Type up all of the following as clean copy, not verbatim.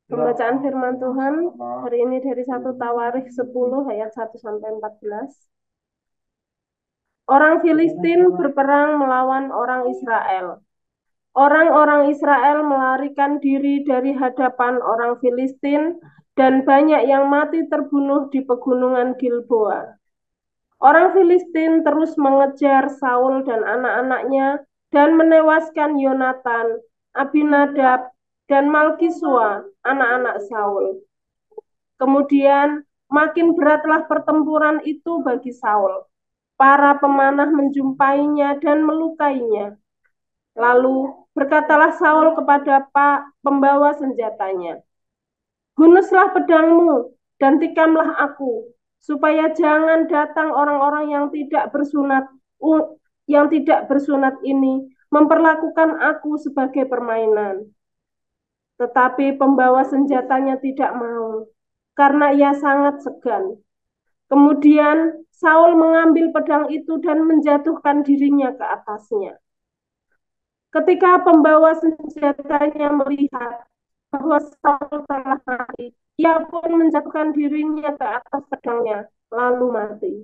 Pembacaan firman Tuhan hari ini dari 1 Tawarikh 10 ayat 1 sampai 14. Orang Filistin berperang melawan orang Israel. Orang-orang Israel melarikan diri dari hadapan orang Filistin dan banyak yang mati terbunuh di pegunungan Gilboa. Orang Filistin terus mengejar Saul dan anak-anaknya dan menewaskan Yonatan, Abinadab, dan Malkisua, anak-anak Saul. Kemudian makin beratlah pertempuran itu bagi Saul. Para pemanah menjumpainya dan melukainya. Lalu berkatalah Saul kepada pembawa senjatanya, "Hunuslah pedangmu dan tikamlah aku, supaya jangan datang orang-orang yang tidak bersunat ini memperlakukan aku sebagai permainan." Tetapi pembawa senjatanya tidak mau, karena ia sangat segan. Kemudian Saul mengambil pedang itu dan menjatuhkan dirinya ke atasnya. Ketika pembawa senjatanya melihat bahwa Saul telah mati, ia pun menjatuhkan dirinya ke atas pedangnya, lalu mati.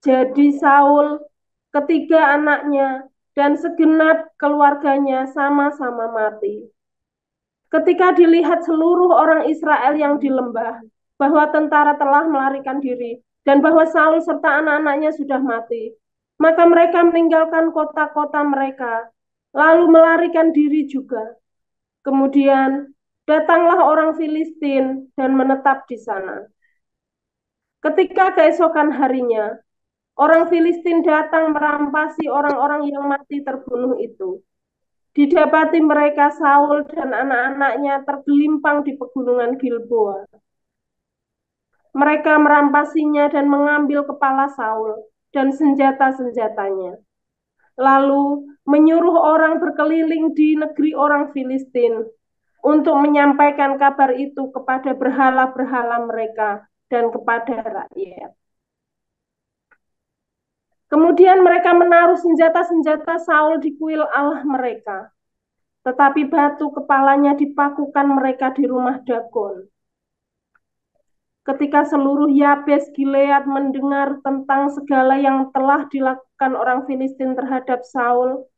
Jadi Saul, ketiga anaknya, dan segenap keluarganya sama-sama mati. Ketika dilihat seluruh orang Israel yang di lembah, bahwa tentara telah melarikan diri, dan bahwa Saul serta anak-anaknya sudah mati, maka mereka meninggalkan kota-kota mereka, lalu melarikan diri juga. Kemudian datanglah orang Filistin dan menetap di sana. Ketika keesokan harinya, orang Filistin datang merampasi orang-orang yang mati terbunuh itu. Didapati mereka Saul dan anak-anaknya tergelimpang di pegunungan Gilboa. Mereka merampasinya dan mengambil kepala Saul dan senjata-senjatanya. Lalu menyuruh orang berkeliling di negeri orang Filistin untuk menyampaikan kabar itu kepada berhala-berhala mereka dan kepada rakyat. Kemudian mereka menaruh senjata-senjata Saul di kuil Allah mereka. Tetapi batu kepalanya dipakukan mereka di rumah Dagon. Ketika seluruh Yabes Gilead mendengar tentang segala yang telah dilakukan orang Filistin terhadap Saul,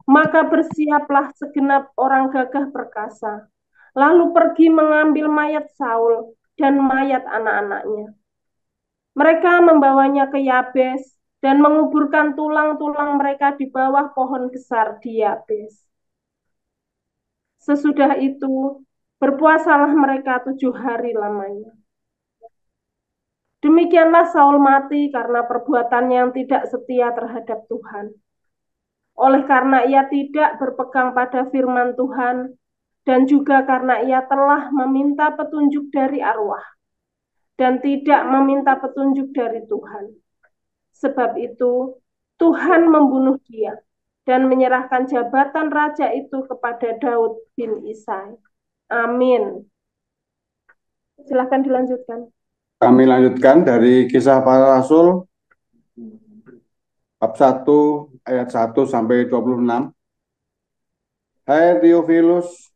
maka bersiaplah segenap orang gagah perkasa, lalu pergi mengambil mayat Saul dan mayat anak-anaknya. Mereka membawanya ke Yabes dan menguburkan tulang-tulang mereka di bawah pohon besar di Yabes. Sesudah itu, berpuasalah mereka 7 hari lamanya. Demikianlah Saul mati karena perbuatannya yang tidak setia terhadap Tuhan. Oleh karena ia tidak berpegang pada firman Tuhan, dan juga karena ia telah meminta petunjuk dari arwah, dan tidak meminta petunjuk dari Tuhan. Sebab itu, Tuhan membunuh dia, dan menyerahkan jabatan raja itu kepada Daud bin Isai. Amin. Silahkan dilanjutkan. Kami lanjutkan dari Kisah Para Rasul bab 1 ayat 1 sampai 26. Hai Theophilus,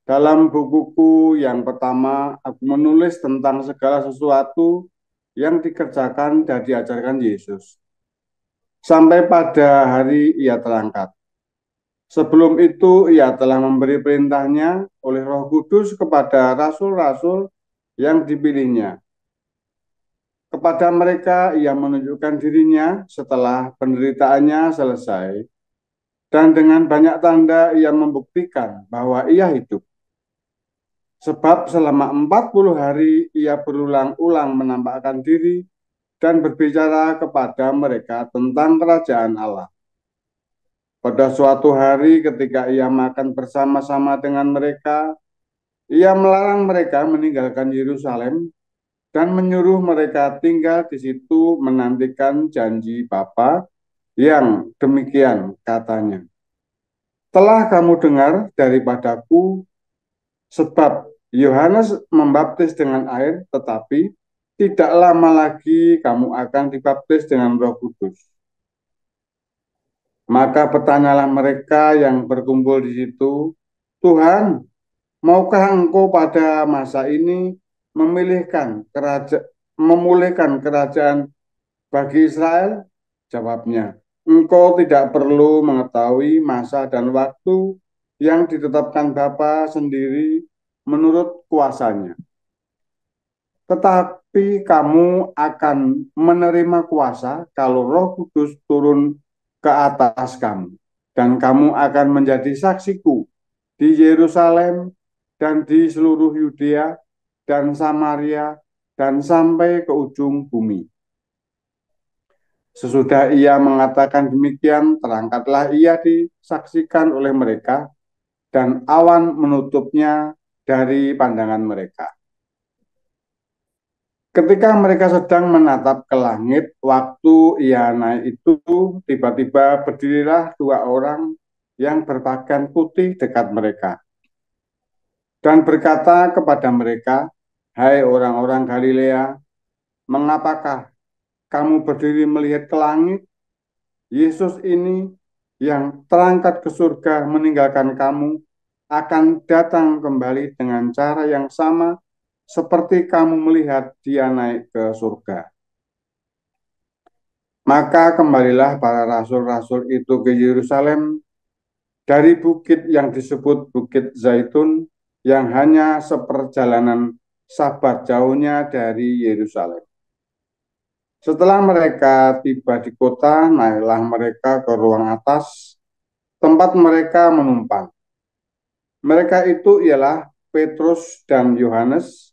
dalam bukuku yang pertama aku menulis tentang segala sesuatu yang dikerjakan dan diajarkan Yesus sampai pada hari ia terangkat. Sebelum itu ia telah memberi perintahnya oleh Roh Kudus kepada rasul-rasul yang dipilihnya. Kepada mereka ia menunjukkan dirinya setelah penderitaannya selesai, dan dengan banyak tanda ia membuktikan bahwa ia hidup. Sebab selama 40 hari ia berulang-ulang menampakkan diri dan berbicara kepada mereka tentang kerajaan Allah. Pada suatu hari ketika ia makan bersama-sama dengan mereka, ia melarang mereka meninggalkan Yerusalem dan menyuruh mereka tinggal di situ menantikan janji Bapa yang demikian katanya. Telah kamu dengar daripadaku, sebab Yohanes membaptis dengan air, tetapi tidak lama lagi kamu akan dibaptis dengan Roh Kudus. Maka bertanyalah mereka yang berkumpul di situ, Tuhan, maukah Engkau pada masa ini memulihkan kerajaan bagi Israel? Jawabnya, Engkau tidak perlu mengetahui masa dan waktu yang ditetapkan Bapa sendiri menurut kuasanya. Tetapi kamu akan menerima kuasa kalau Roh Kudus turun ke atas kamu. Dan kamu akan menjadi saksiku di Yerusalem dan di seluruh Yudea dan Samaria dan sampai ke ujung bumi. Sesudah ia mengatakan demikian, terangkatlah ia disaksikan oleh mereka, dan awan menutupnya dari pandangan mereka. Ketika mereka sedang menatap ke langit, waktu ia naik itu, tiba-tiba berdirilah dua orang yang berpakaian putih dekat mereka, dan berkata kepada mereka, "Hai orang-orang Galilea, mengapakah kamu berdiri melihat ke langit? Yesus ini yang terangkat ke surga meninggalkan kamu akan datang kembali dengan cara yang sama seperti kamu melihat dia naik ke surga." Maka kembalilah para rasul-rasul itu ke Yerusalem dari bukit yang disebut Bukit Zaitun, yang hanya seperjalanan Sabat jauhnya dari Yerusalem. Setelah mereka tiba di kota, naiklah mereka ke ruang atas, tempat mereka menumpang. Mereka itu ialah Petrus dan Yohanes,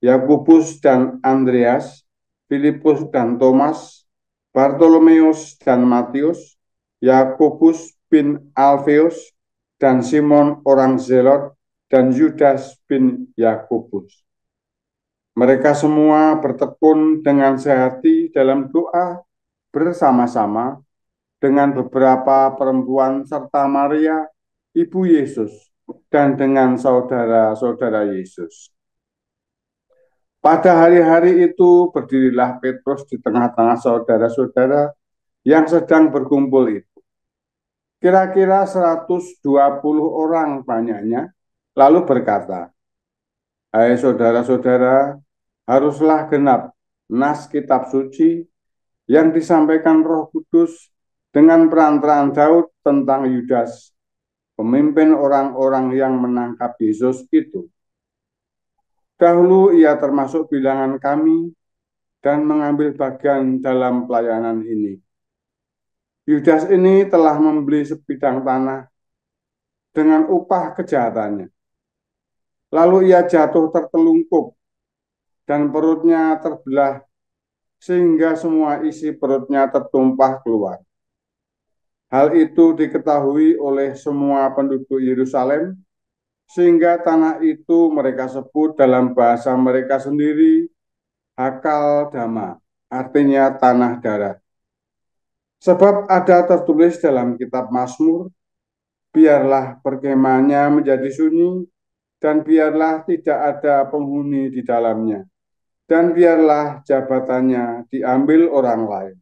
Yakobus dan Andreas, Filipus dan Thomas, Bartolomeus dan Matius, Yakobus bin Alfeus, dan Simon orang Zelot, dan Yudas bin Yakobus. Mereka semua bertekun dengan sehati dalam doa bersama-sama dengan beberapa perempuan serta Maria, ibu Yesus, dan dengan saudara-saudara Yesus. Pada hari-hari itu berdirilah Petrus di tengah-tengah saudara-saudara yang sedang berkumpul itu. Kira-kira 120 orang banyaknya, lalu berkata, "Hai saudara-saudara, haruslah genap nas kitab suci yang disampaikan Roh Kudus dengan perantaraan Daud tentang Yudas, pemimpin orang-orang yang menangkap Yesus itu. Dahulu ia termasuk bilangan kami dan mengambil bagian dalam pelayanan ini. Yudas ini telah membeli sebidang tanah dengan upah kejahatannya. Lalu ia jatuh tertelungkup dan perutnya terbelah sehingga semua isi perutnya tertumpah keluar. Hal itu diketahui oleh semua penduduk Yerusalem, sehingga tanah itu mereka sebut dalam bahasa mereka sendiri Hakal Dama, artinya tanah darah. Sebab ada tertulis dalam kitab Mazmur, biarlah perkemahannya menjadi sunyi, dan biarlah tidak ada penghuni di dalamnya, dan biarlah jabatannya diambil orang lain.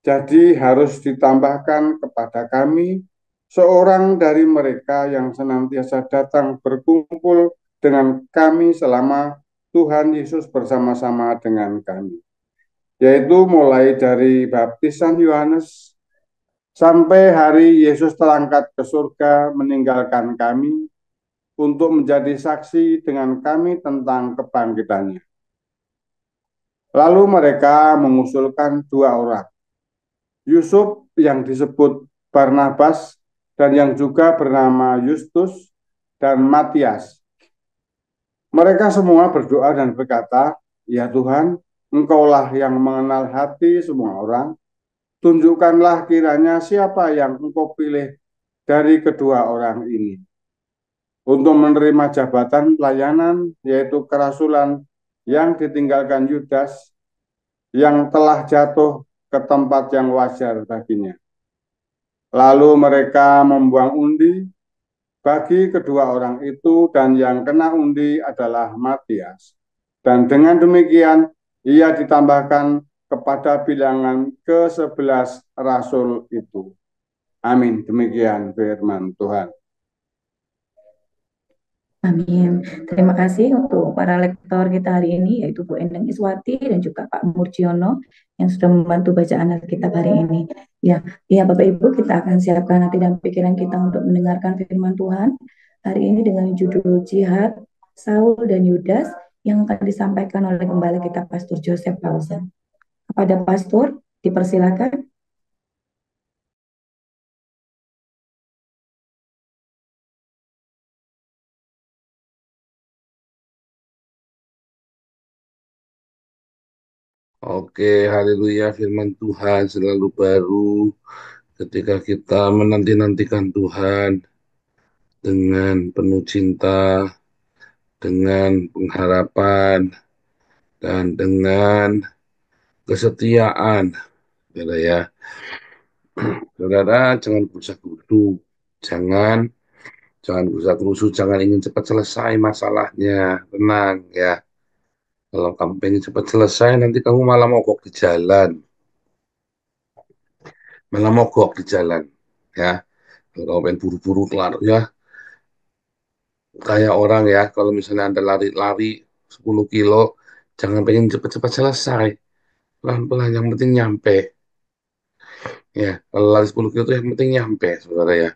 Jadi harus ditambahkan kepada kami seorang dari mereka yang senantiasa datang berkumpul dengan kami selama Tuhan Yesus bersama-sama dengan kami. Yaitu mulai dari baptisan Yohanes sampai hari Yesus terangkat ke surga meninggalkan kami untuk menjadi saksi dengan kami tentang kebangkitannya. Lalu mereka mengusulkan dua orang, Yusuf yang disebut Barnabas dan yang juga bernama Justus dan Matias. Mereka semua berdoa dan berkata, "Ya Tuhan, Engkaulah yang mengenal hati semua orang. Tunjukkanlah kiranya siapa yang Engkau pilih dari kedua orang ini untuk menerima jabatan pelayanan, yaitu kerasulan yang ditinggalkan Yudas, yang telah jatuh ke tempat yang wajar baginya." Lalu mereka membuang undi bagi kedua orang itu, dan yang kena undi adalah Matias. Dan dengan demikian ia ditambahkan kepada bilangan ke-11 rasul itu. Amin. Demikian firman Tuhan. Amin. Terima kasih untuk para lektor kita hari ini, yaitu Bu Endang Iswati dan juga Pak Murjiono yang sudah membantu bacaan Alkitab hari ini. Ya, ya Bapak Ibu, kita akan siapkan hati dan pikiran kita untuk mendengarkan firman Tuhan hari ini dengan judul Jihad, Saul dan Yudas yang akan disampaikan oleh Gembala kita Pastor Joseph Paulsen. Kepada Pastor, dipersilakan. Oke, haleluya, firman Tuhan selalu baru ketika kita menanti-nantikan Tuhan dengan penuh cinta, dengan pengharapan, dan dengan kesetiaan. Saudara ya, saudara jangan berusaha kudu, jangan jangan berusaha kerusu, jangan ingin cepat selesai masalahnya. Tenang ya, kalau kamu pengen cepat selesai, nanti kamu malah mogok di jalan, malah mogok di jalan. Ya, kalau kamu pengen buru-buru kelar, ya kayak orang ya, kalau misalnya Anda lari-lari 10 kilo, jangan pengen cepat-cepat selesai. Pelan-pelan, yang penting nyampe. Ya, kalau lari 10 kilo itu yang penting nyampe, saudara ya.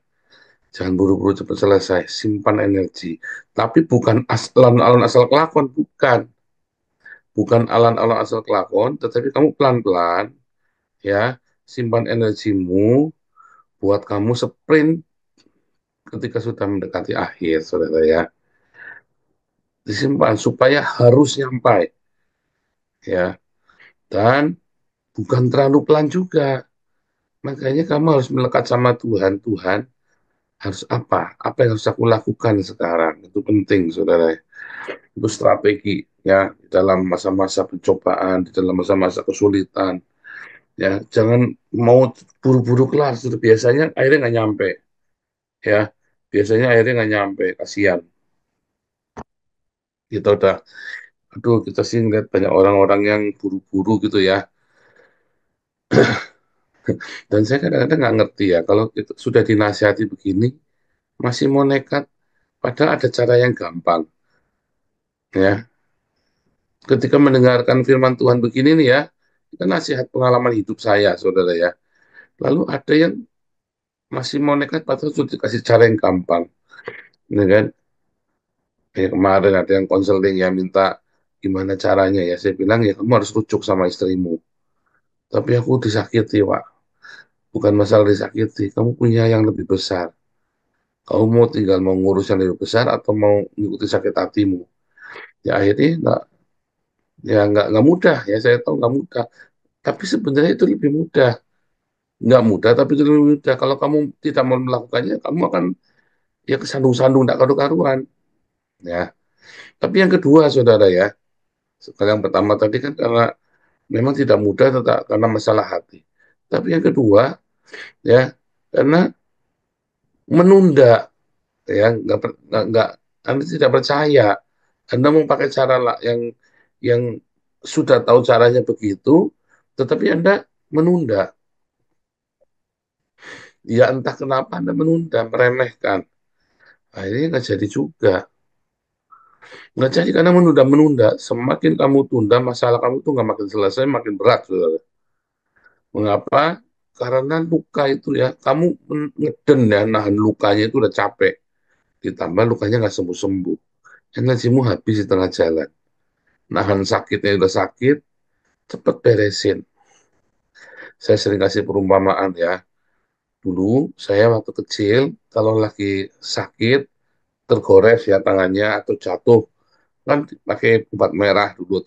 Jangan buru-buru cepat selesai, simpan energi. Tapi bukan alon-alon asal kelakon, bukan. Bukan alon-alon asal kelakon, tetapi kamu pelan-pelan, ya, simpan energimu buat kamu sprint ketika sudah mendekati akhir, saudara ya. Disimpan supaya harus nyampai, ya. Dan bukan terlalu pelan juga. Makanya kamu harus melekat sama Tuhan. Tuhan, harus apa? Apa yang harus aku lakukan sekarang? Itu penting, saudara. Itu strategi, ya, di dalam masa-masa pencobaan, di dalam masa-masa kesulitan. Ya, jangan mau buru-buru kelar. Biasanya akhirnya nggak nyampe. Ya, biasanya akhirnya nggak nyampe. Kasihan. Kita udah, aduh, kita sih ngeliat banyak orang-orang yang buru-buru gitu ya. Dan saya kadang-kadang nggak ngerti ya, kalau kita sudah dinasihati begini, masih mau nekat, padahal ada cara yang gampang. Ya, ketika mendengarkan firman Tuhan begini nih ya, itu nasihat pengalaman hidup saya, saudara ya. Lalu ada yang masih mau nekat, padahal sudah dikasih cara yang gampang, ya kan? Kayak kemarin ada yang konseling ya minta gimana caranya ya. Saya bilang ya kamu harus rujuk sama istrimu. Tapi aku disakiti, Pak. Bukan masalah disakiti, kamu punya yang lebih besar. Kamu mau tinggal mau ngurus yang lebih besar atau mau ngikuti sakit hatimu? Ya akhirnya nggak mudah ya, saya tahu nggak mudah. Tapi sebenarnya itu lebih mudah. Nggak mudah tapi itu lebih mudah. Kalau kamu tidak mau melakukannya, kamu akan ya kesandung-sandung nggak karu-karuan. Ya. Tapi yang kedua, saudara ya, sekali yang pertama tadi kan karena memang tidak mudah tetap karena masalah hati. Tapi yang kedua ya karena menunda, ya nggak Anda tidak percaya. Anda mau pakai cara lah yang sudah tahu caranya begitu, tetapi Anda menunda. Ya entah kenapa Anda menunda, meremehkan. Akhirnya nggak jadi juga. Nggak jadi karena menunda-menunda. Semakin kamu tunda, masalah kamu tuh nggak makin selesai, makin berat, saudara. Mengapa? Karena luka itu ya, kamu ngeden ya, nahan lukanya itu udah capek. Ditambah lukanya nggak sembuh-sembuh. Energimu habis di tengah jalan. Nahan sakitnya udah sakit, cepet beresin. Saya sering kasih perumpamaan ya. Dulu saya waktu kecil, kalau lagi sakit, tergores ya tangannya atau jatuh, kan pakai obat merah dulu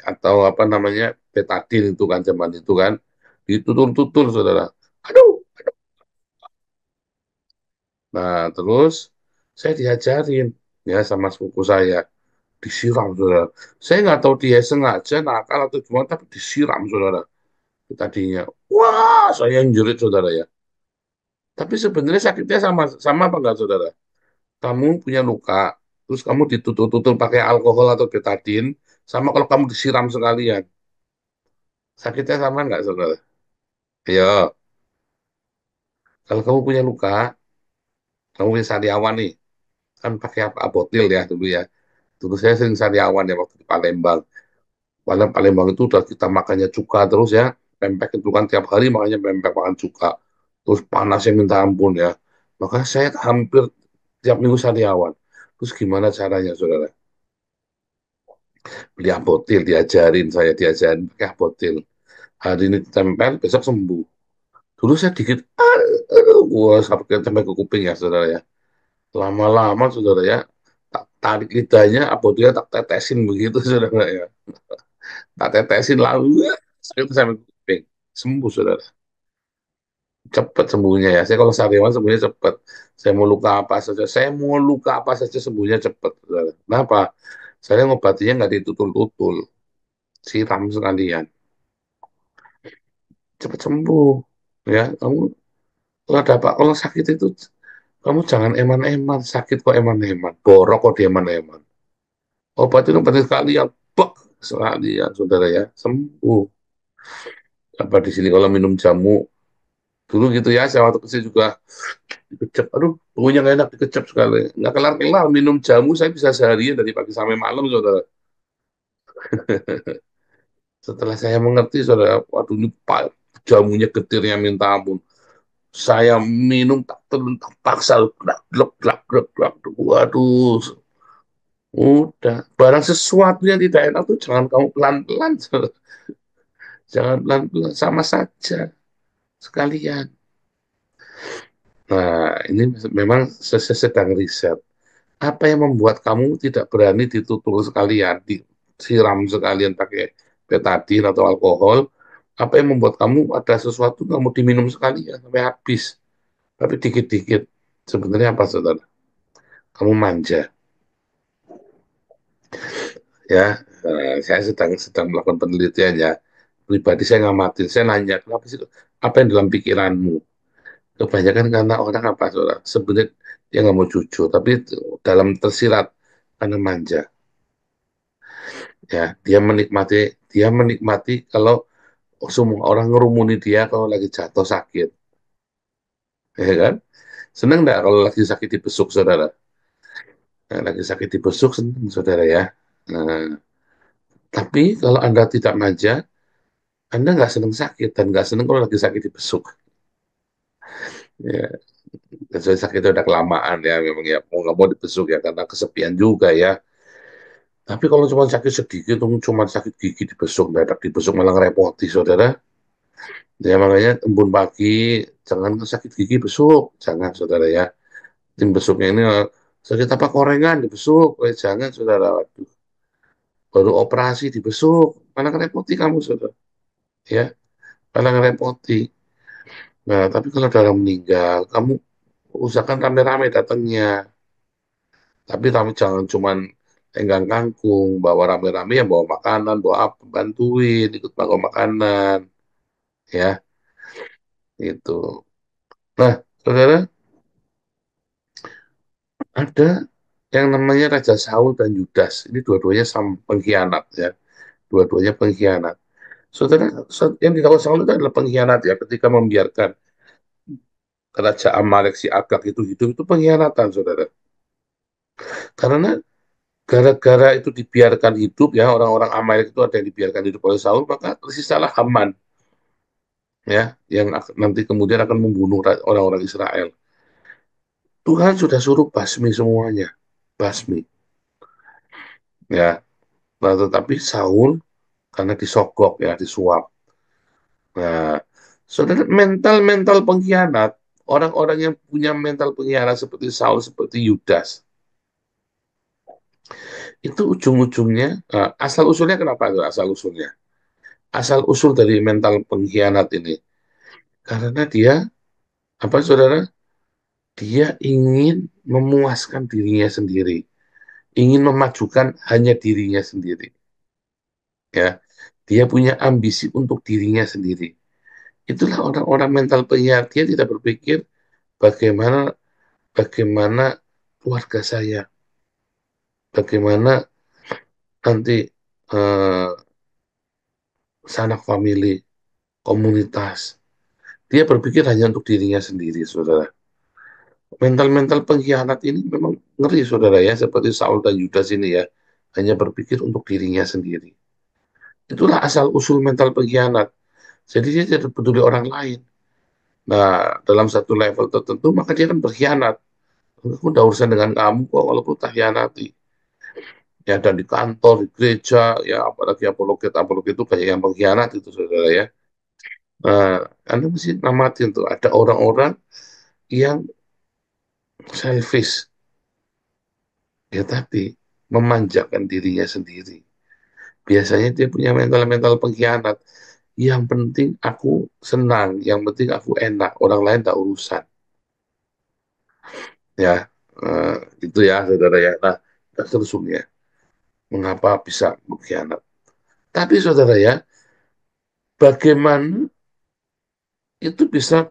atau apa namanya betadine itu kan zaman itu kan ditutul-tutul saudara. Aduh. Nah terus saya diajarin ya sama sepupu saya disiram saudara. Saya nggak tahu dia sengaja nakal atau gimana tapi disiram saudara tadinya. Wah saya yang jerit saudara ya. Tapi sebenarnya sakitnya sama sama apa enggak saudara? Kamu punya luka, terus kamu ditutul-tutul pakai alkohol atau betadine, sama kalau kamu disiram sekalian. Sakitnya sama nggak, saudara? Ayo, kalau kamu punya luka, kamu punya sariawan nih. kan pakai apa abotil ya dulu ya. Dulu saya sering sariawan ya waktu di Palembang. Padahal Palembang itu udah kita makannya cuka terus ya. Pempek itu kan tiap hari makanya pempek makan cuka. Terus panasnya minta ampun ya. Maka saya hampir tiap minggu sariawan. Terus gimana caranya saudara? Beli abotil, diajarin pakai abotil. Hari ini tempel, besok sembuh. Dulu saya dikit, aduh, wah, sampai ke kuping ya saudara ya. Lama-lama saudara ya, tak tarik lidahnya, abotilnya tak tetesin begitu saudara ya. Tak tetesin lalu, sakit sampai ke kuping. Sembuh saudara. Cepat sembuhnya ya. Saya kalau sariawan sembuhnya cepat. Saya mau luka apa saja sembuhnya cepat. Saudara. Kenapa? Saya ngobatinya nggak ditutul-tutul, siram sekalian, cepat sembuh. Ya, kamu kalau ada apa, kalau sakit itu kamu jangan eman-eman, sakit kok eman-eman, borok kok dieman-eman. Obat itu penting sekali ya, bek sekali ya, saudara ya, sembuh. Apa di sini kalau minum jamu dulu gitu ya, saya waktu kecil juga dikecap, aduh, baunya nggak enak dikecap sekali, nggak kelar-kelar minum jamu, saya bisa seharian dari pagi sampai malam, saudara. Setelah saya mengerti, saudara, waduh ini jamunya getirnya minta ampun. Saya minum tak terlentak paksa, glak, glak, glak, glak, glak. Waduh, udah. Barang sesuatu yang tidak enak tuh jangan kamu pelan-pelan. Jangan pelan-pelan, sama saja sekalian. Nah, ini memang saya sedang riset. Apa yang membuat kamu tidak berani ditutul sekalian, disiram sekalian pakai betadine atau alkohol? Apa yang membuat kamu ada sesuatu kamu diminum sekalian sampai habis, tapi dikit-dikit? Sebenarnya apa, saudara? Kamu manja, ya. Saya sedang melakukan penelitian ya. Pribadi saya ngamatin, saya nanya, kenapa sih, apa yang dalam pikiranmu? Kebanyakan karena orang apa, saudara? Sebenarnya dia nggak mau jujur, tapi dalam tersirat karena manja. Ya, dia menikmati kalau semua orang ngerumuni dia kalau lagi jatuh sakit, ya kan? Seneng nggak kalau lagi sakit dibesuk, saudara? Nah, lagi sakit dibesuk seneng, saudara ya. Nah, tapi kalau Anda tidak manja, Anda nggak seneng sakit dan nggak seneng kalau lagi sakit dibesuk. Ya, kecuali sakitnya udah kelamaan ya, memang ya mau nggak mau dibesuk ya karena kesepian juga ya. Tapi kalau cuma sakit sedikit, cuma sakit gigi dibesuk, dadak dibesuk malah ngerepoti, saudara. Ya makanya embun pagi, jangan sakit gigi besuk, jangan saudara ya. Tim besuknya ini sakit apa korengan dibesuk, jangan saudara. Waduh, baru operasi dibesuk, malah ngerepoti kamu saudara. Ya, malah ngerepoti. Nah, tapi kalau dalam meninggal, kamu usahakan rame-rame datangnya. Tapi jangan cuman tenggang kangkung, bawa rame-rame ya bawa makanan, bawa apa, bantuin, ikut bawa makanan, ya, itu. Nah, saudara, ada yang namanya Raja Saul dan Yudas. Ini dua-duanya pengkhianat ya. Dua-duanya pengkhianat. Saudara, yang dilakukan Saul itu adalah pengkhianat ya. Ketika membiarkan kerajaan Amalek si Agag itu hidup, itu pengkhianatan, saudara. Karena gara-gara itu dibiarkan hidup ya, orang-orang Amalek itu ada yang dibiarkan hidup oleh Saul, maka tersisalah Haman ya, yang nanti kemudian akan membunuh orang-orang Israel. Tuhan sudah suruh basmi semuanya. Basmi. Ya, nah, tetapi Saul karena disogok ya, disuap. Nah, saudara, mental-mental pengkhianat, orang-orang yang punya mental pengkhianat seperti Saul, seperti Yudas, itu ujung-ujungnya, asal usulnya kenapa itu asal usulnya? Asal usul dari mental pengkhianat ini, karena dia, apa saudara, dia ingin memuaskan dirinya sendiri, ingin memajukan hanya dirinya sendiri, ya. Dia punya ambisi untuk dirinya sendiri. Itulah orang-orang mental pengkhianat. Dia tidak berpikir bagaimana bagaimana keluarga saya, bagaimana nanti eh, sanak famili, komunitas. Dia berpikir hanya untuk dirinya sendiri, saudara. Mental-mental pengkhianat ini memang ngeri, saudara ya, seperti Saul dan Yudas ini ya, hanya berpikir untuk dirinya sendiri. Itulah asal-usul mental pengkhianat. Jadi dia tidak peduli orang lain. Nah, dalam satu level tertentu, maka dia akan berkhianat. Aku udah urusan dengan kamu kok, walaupun tak khianati. Ya, dan di kantor, di gereja, ya apalagi apologet itu kayak yang pengkhianat itu, saudara ya. Nah, Anda mesti namatin tuh, ada orang-orang yang selfish, ya tadi, memanjakan dirinya sendiri. Biasanya dia punya mental-mental pengkhianat. Yang penting aku senang, yang penting aku enak, orang lain tak urusan. Ya, eh, itu ya, saudara ya. Nah, tersungnya, mengapa bisa mengkhianat? Tapi saudara ya, bagaimana itu bisa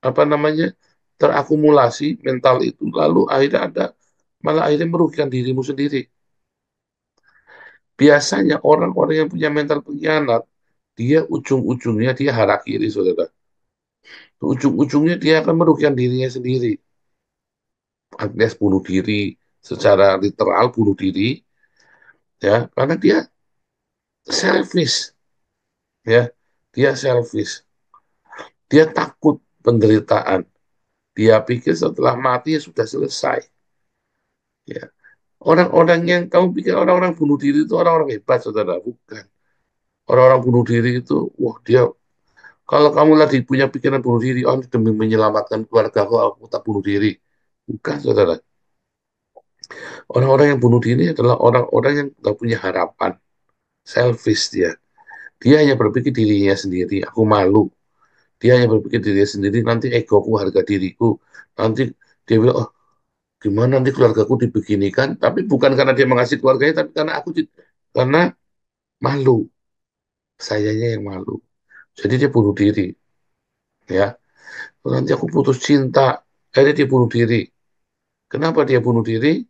apa namanya terakumulasi mental itu, lalu akhirnya malah akhirnya merugikan dirimu sendiri. Biasanya orang-orang yang punya mental pengkhianat, dia ujung-ujungnya dia hara kiri, saudara. Ujung-ujungnya dia akan merugikan dirinya sendiri. Alias bunuh diri, secara literal bunuh diri, ya, karena dia selfish, ya, dia selfish, dia takut penderitaan, dia pikir setelah mati ya sudah selesai, ya. Orang-orang yang kamu pikir orang-orang bunuh diri itu orang-orang hebat, saudara, bukan. Orang-orang bunuh diri itu, wah dia, kalau kamu lagi punya pikiran bunuh diri, oh demi menyelamatkan keluarga aku tak bunuh diri. Bukan, saudara. Orang-orang yang bunuh diri adalah orang-orang yang nggak punya harapan, selfish dia. Dia hanya berpikir dirinya sendiri, aku malu. Dia hanya berpikir dirinya sendiri, nanti egoku, harga diriku. Nanti dia bilang, oh gimana nanti keluargaku dibeginikan. Tapi bukan karena dia mengasihi keluarganya, tapi karena karena malu. Sayanya yang malu. Jadi dia bunuh diri. Ya, nanti aku putus cinta. Akhirnya dia bunuh diri. Kenapa dia bunuh diri?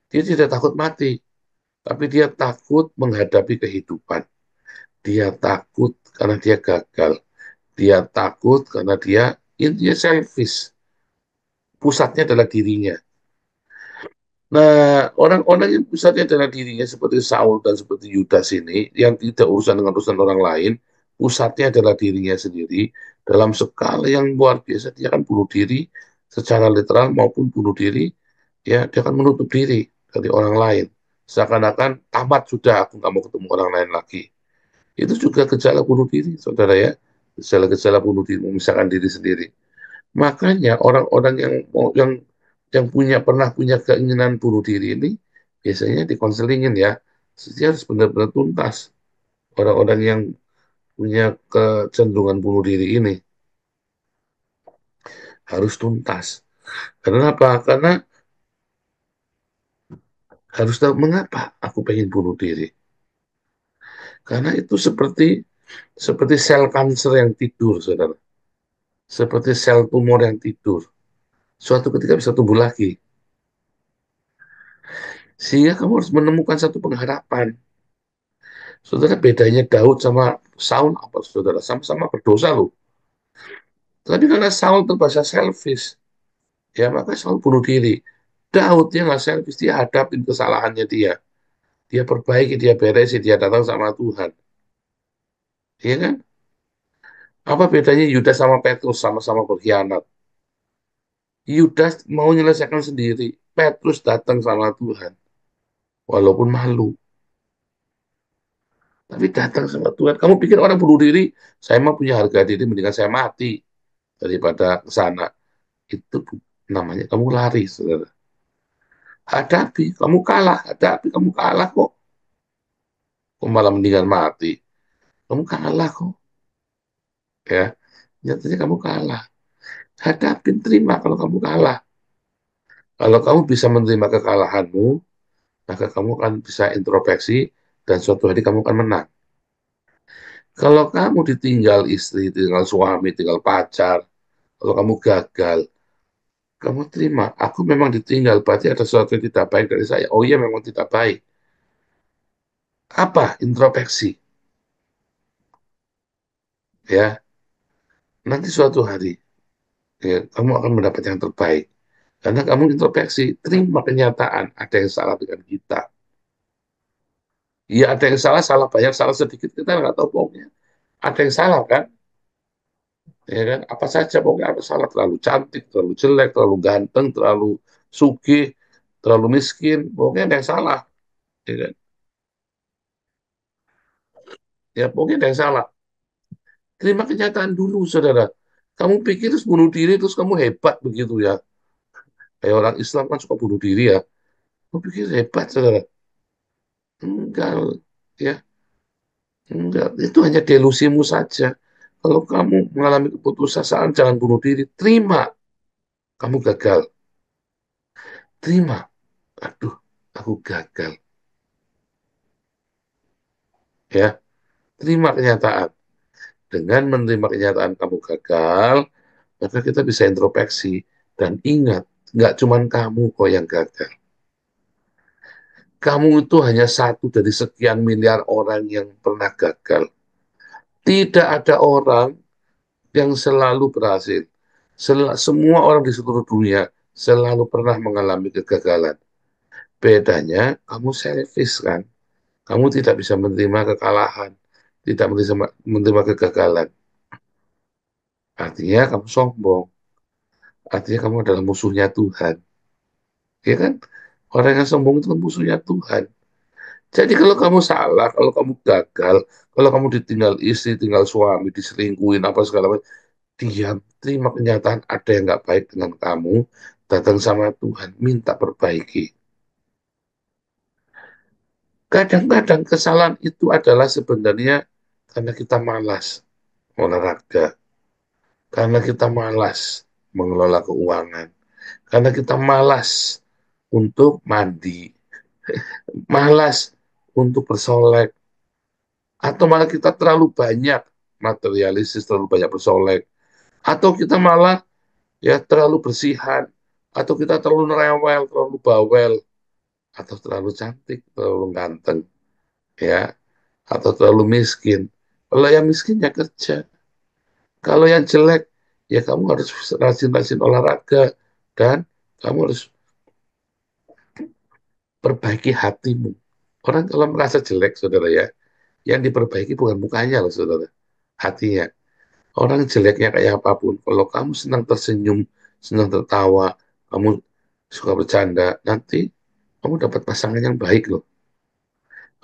Dia tidak takut mati. Tapi dia takut menghadapi kehidupan. Dia takut karena dia gagal. Dia takut karena dia intinya selfish. Pusatnya adalah dirinya. Nah, orang-orang yang pusatnya adalah dirinya seperti Saul dan seperti Yudas ini, yang tidak urusan dengan urusan orang lain, pusatnya adalah dirinya sendiri, dalam skala yang luar biasa, dia akan bunuh diri secara literal maupun bunuh diri, ya dia akan menutup diri dari orang lain. Seakan-akan tamat sudah, aku nggak mau ketemu orang lain lagi. Itu juga gejala bunuh diri, saudara ya. Gejala-gejala bunuh diri, memisahkan diri sendiri. Makanya orang-orang yang pernah punya keinginan bunuh diri ini biasanya dikonselingin ya. Dia harus benar-benar tuntas. Orang-orang yang punya kecenderungan bunuh diri ini harus tuntas. Karena apa? Karena harus tahu mengapa aku pengen bunuh diri. Karena itu seperti sel kanker yang tidur, saudara. Seperti sel tumor yang tidur. Suatu ketika bisa tumbuh lagi. Sehingga kamu harus menemukan satu pengharapan. Saudara, bedanya Daud sama Saul apa, saudara? Sama-sama berdosa loh. Tapi karena Saul terbiasa selfish, ya maka Saul bunuh diri. Daud dia nggak selfish, dia hadapin kesalahannya dia. Dia perbaiki, dia beresi, dia datang sama Tuhan. Iya kan? Apa bedanya Yudas sama Petrus sama-sama berkhianat? Yudas mau menyelesaikan sendiri. Petrus datang sama Tuhan. Walaupun malu. Tapi datang sama Tuhan. Kamu pikir orang bunuh diri, saya mah punya harga diri, mendingan saya mati daripada ke sana. Itu namanya kamu lari, saudara. Hadapi, kamu kalah kok. Kok malah mendingan mati. Kamu kalah kok. Ya, nyatanya kamu kalah. Hadapin, terima kalau kamu kalah. Kalau kamu bisa menerima kekalahanmu, maka kamu akan bisa introspeksi dan suatu hari kamu akan menang. Kalau kamu ditinggal istri, tinggal suami, tinggal pacar, kalau kamu gagal, kamu terima, aku memang ditinggal, berarti ada sesuatu yang tidak baik dari saya. Oh iya, memang tidak baik. Apa? Introspeksi. Ya, nanti suatu hari ya, kamu akan mendapat yang terbaik. Karena kamu introspeksi, terima kenyataan ada yang salah dengan kita. Ya ada yang salah, salah banyak, salah sedikit, kita nggak tahu pokoknya. Ada yang salah kan? Ya kan? Apa saja pokoknya ada salah. Terlalu cantik, terlalu jelek, terlalu ganteng, terlalu sugih, terlalu miskin. Pokoknya ada yang salah. Ya kan? Ya pokoknya ada yang salah. Terima kenyataan dulu, saudara. Kamu pikir terus bunuh diri, terus kamu hebat begitu ya. Kayak orang Islam kan suka bunuh diri ya. Kamu pikir hebat, saudara. Enggak, ya. Enggak. Itu hanya delusimu saja. Kalau kamu mengalami keputusasaan, jangan bunuh diri. Terima. Kamu gagal. Terima. Aduh, aku gagal. Ya, terima kenyataan. Dengan menerima kenyataan kamu gagal, maka kita bisa introspeksi. Dan ingat, nggak cuma kamu kok yang gagal. Kamu itu hanya satu dari sekian miliar orang yang pernah gagal. Tidak ada orang yang selalu berhasil. Semua orang di seluruh dunia selalu pernah mengalami kegagalan. Bedanya, kamu selfish kan? Kamu tidak bisa menerima kekalahan, tidak menerima kegagalan. Artinya kamu sombong. Artinya kamu adalah musuhnya Tuhan. Ya kan? Orang yang sombong itu kan musuhnya Tuhan. Jadi kalau kamu salah, kalau kamu gagal, kalau kamu ditinggal istri, tinggal suami, diselingkuhin, apa segala macam, diam, terima kenyataan ada yang nggak baik dengan kamu, datang sama Tuhan, minta perbaiki. Kadang-kadang kesalahan itu adalah sebenarnya karena kita malas olahraga, karena kita malas mengelola keuangan, karena kita malas untuk mandi, malas untuk bersolek, atau malah kita terlalu banyak materialistis, terlalu banyak bersolek, atau kita malah ya terlalu bersihan, atau kita terlalu rewel, terlalu bawel, atau terlalu cantik, terlalu ganteng, ya, atau terlalu miskin. Kalau yang miskin ya kerja, kalau yang jelek ya kamu harus rajin-rajin olahraga dan kamu harus perbaiki hatimu. Orang kalau merasa jelek, saudara ya, yang diperbaiki bukan mukanya loh, saudara, hatinya. Orang jeleknya kayak apapun, kalau kamu senang tersenyum, senang tertawa, kamu suka bercanda, nanti kamu dapat pasangan yang baik loh.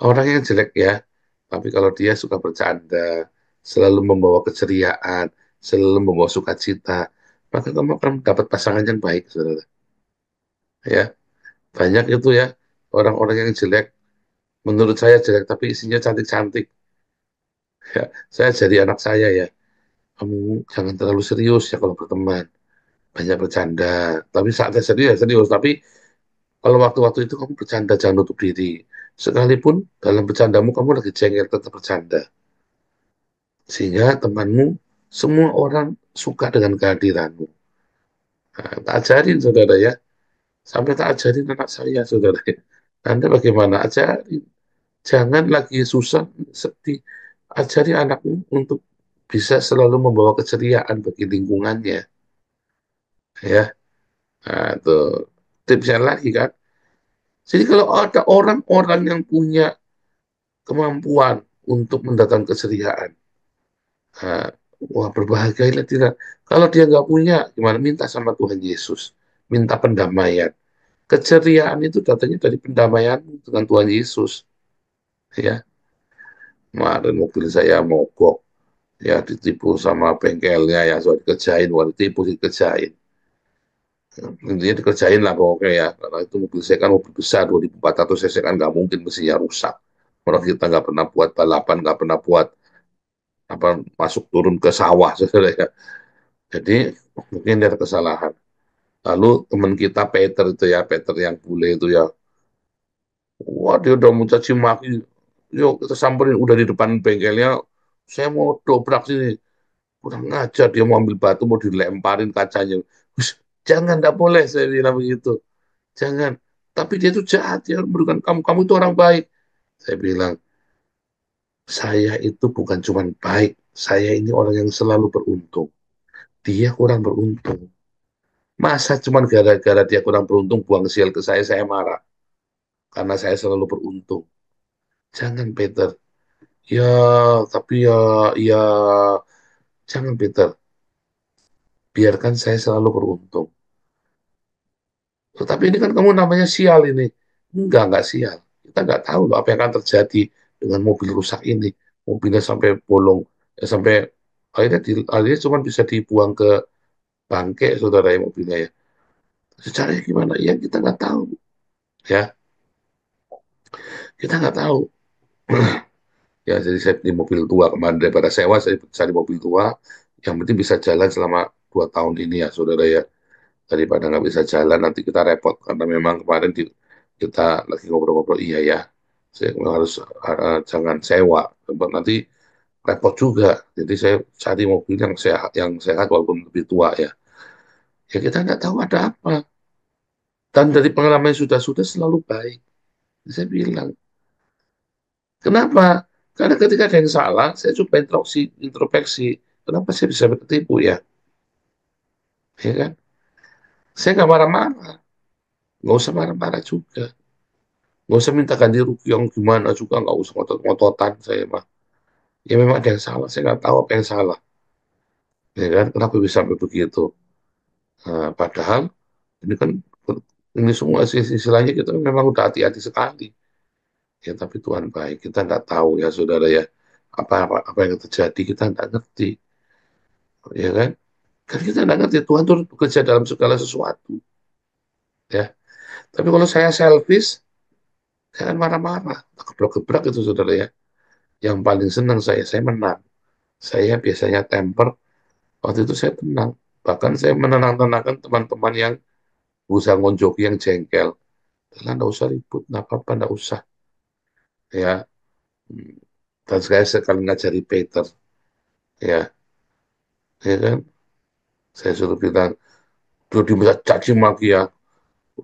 Orang yang jelek ya, tapi kalau dia suka bercanda, selalu membawa keceriaan, selalu membawa sukacita, maka kamu akan dapat pasangan yang baik, saudara. Ya, banyak itu ya orang-orang yang jelek, menurut saya jelek, tapi isinya cantik-cantik. Ya, saya jadi anak saya ya, kamu jangan terlalu serius ya kalau berteman, banyak bercanda. Tapi saatnya serius ya serius, tapi kalau waktu-waktu itu kamu bercanda jangan nutup diri. Sekalipun dalam bercandamu kamu lagi jengkel tetap bercanda. Sehingga temanmu, semua orang suka dengan kehadiranmu. Nah, tak ajarin saudara ya. Sampai tak ajarin anak saya saudara ya. Anda bagaimana? Ajarin. Jangan lagi susah, sedih. Ajari anakmu untuk bisa selalu membawa keceriaan bagi lingkungannya. Ya, nah, itu tipsnya lagi kan. Jadi kalau ada orang-orang yang punya kemampuan untuk mendatangkan keceriaan, nah, wah berbahagialah tidak. Kalau dia nggak punya, gimana? Minta sama Tuhan Yesus, minta pendamaian. Keceriaan itu datangnya dari pendamaian dengan Tuhan Yesus. Ya, kemarin mobil saya mogok, ya ditipu sama bengkelnya ya, soal dikerjain, wah ditipu dikerjain. Intinya dikerjain lah pokoknya ya, karena itu mobil saya kan mobil besar 2400 cc kan nggak mungkin mesinnya rusak. Orang kita nggak pernah buat balapan, nggak pernah buat apa masuk turun ke sawah, saudara ya. Jadi mungkin dia ada kesalahan. Lalu teman kita Peter itu ya, Peter yang bule itu ya, wah dia udah mau caci maki. Yuk kita samperin, udah di depan bengkelnya, saya mau dobrak sini. Kurang ngajar, dia mau ambil batu, mau dilemparin kacanya. Wih, jangan, nggak boleh, saya bilang begitu. Jangan. Tapi dia itu jahat, dia memberikan kamu itu orang baik. Saya bilang, saya itu bukan cuma baik, saya ini orang yang selalu beruntung. dia kurang beruntung. Masa cuma gara-gara dia kurang beruntung buang sial ke saya marah. Karena saya selalu beruntung. Jangan, Peter. Ya, tapi ya, jangan, Peter. Biarkan saya selalu beruntung. Tetapi ini kan kamu namanya sial ini. Enggak sial. Kita nggak tahu loh apa yang akan terjadi dengan mobil rusak ini. Mobilnya sampai bolong, sampai akhirnya cuma bisa dibuang ke bangke, saudara ya, mobilnya ya. Secara gimana? Ya kita nggak tahu. Ya, kita nggak tahu. Ya, jadi saya beli mobil tua kemarin daripada sewa, saya cari mobil tua. Yang penting bisa jalan selama 2 tahun ini ya, saudara ya. Daripada nggak bisa jalan, nanti kita repot. Karena memang kemarin kita lagi ngobrol-ngobrol, iya ya, saya harus jangan sewa. Sebab nanti repot juga. Jadi saya cari mobil yang sehat walaupun lebih tua ya. Ya kita nggak tahu ada apa. Dan dari pengalaman yang sudah selalu baik. Saya bilang, kenapa? Karena ketika ada yang salah, saya coba introspeksi. Kenapa saya bisa ketipu ya? Ya kan? Saya nggak marah-marah. Nggak usah marah-marah juga. Nggak usah minta ganti rugi yang gimana juga. Nggak usah ngotot-ngototan saya mah. Ya memang ada yang salah. Saya nggak tahu apa yang salah. Ya kan? Kenapa bisa sampai begitu? Nah, padahal ini kan ini semua istilahnya kita memang udah hati-hati sekali. Ya tapi Tuhan baik. Kita nggak tahu ya saudara ya. Apa yang terjadi kita nggak ngerti. Ya kan? Kan kita nggak ngerti Tuhan turut bekerja dalam segala sesuatu, ya. Tapi kalau saya selfish, saya akan marah-marah, gebrak-gebrak itu saudara ya. Yang paling senang saya menang. Saya biasanya temper, waktu itu saya tenang. Bahkan saya menenang-tenangkan teman-teman yang berusaha ngonjoki yang jengkel. Lah, nggak usah ribut, nggak apa-apa, nggak usah. Ya, Hmm. Dan saya sekali ngajari Peter, ya, ya kan. Saya suruh bilang, dia bisa caci maki ya.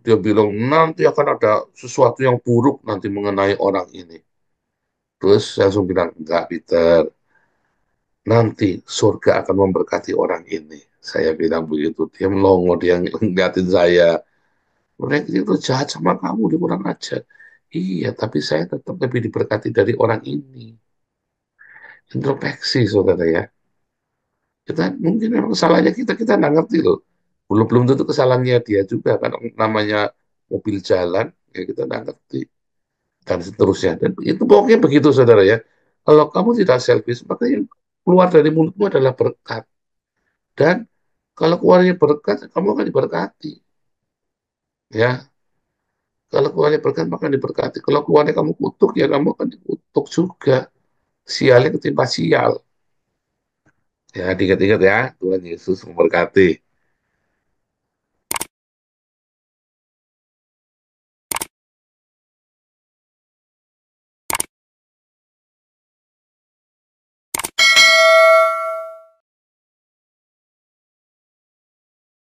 Dia bilang, nanti akan ada sesuatu yang buruk nanti mengenai orang ini. Terus saya langsung bilang, enggak Peter, nanti surga akan memberkati orang ini. Saya bilang begitu. Dia melongo, dia ngeliatin saya. Mereka itu jahat sama kamu, dia kurang ajar. Iya, tapi saya tetap lebih diberkati dari orang ini. Introspeksi, saudara ya. Kita mungkin memang salahnya kita nggak ngerti loh. Belum belum tentu kesalahannya dia juga kan namanya mobil jalan ya kita nggak ngerti dan seterusnya. Dan itu pokoknya begitu saudara ya. Kalau kamu tidak selfish, maka yang keluar dari mulutmu adalah berkat. Dan kalau keluarnya berkat, kamu akan diberkati. Ya, kalau keluarnya berkat, maka diberkati. Kalau keluarnya kamu kutuk, ya kamu akan dikutuk juga. Sialnya ketimpa sial. Ya, diingat-ingat ya, Tuhan Yesus memberkati.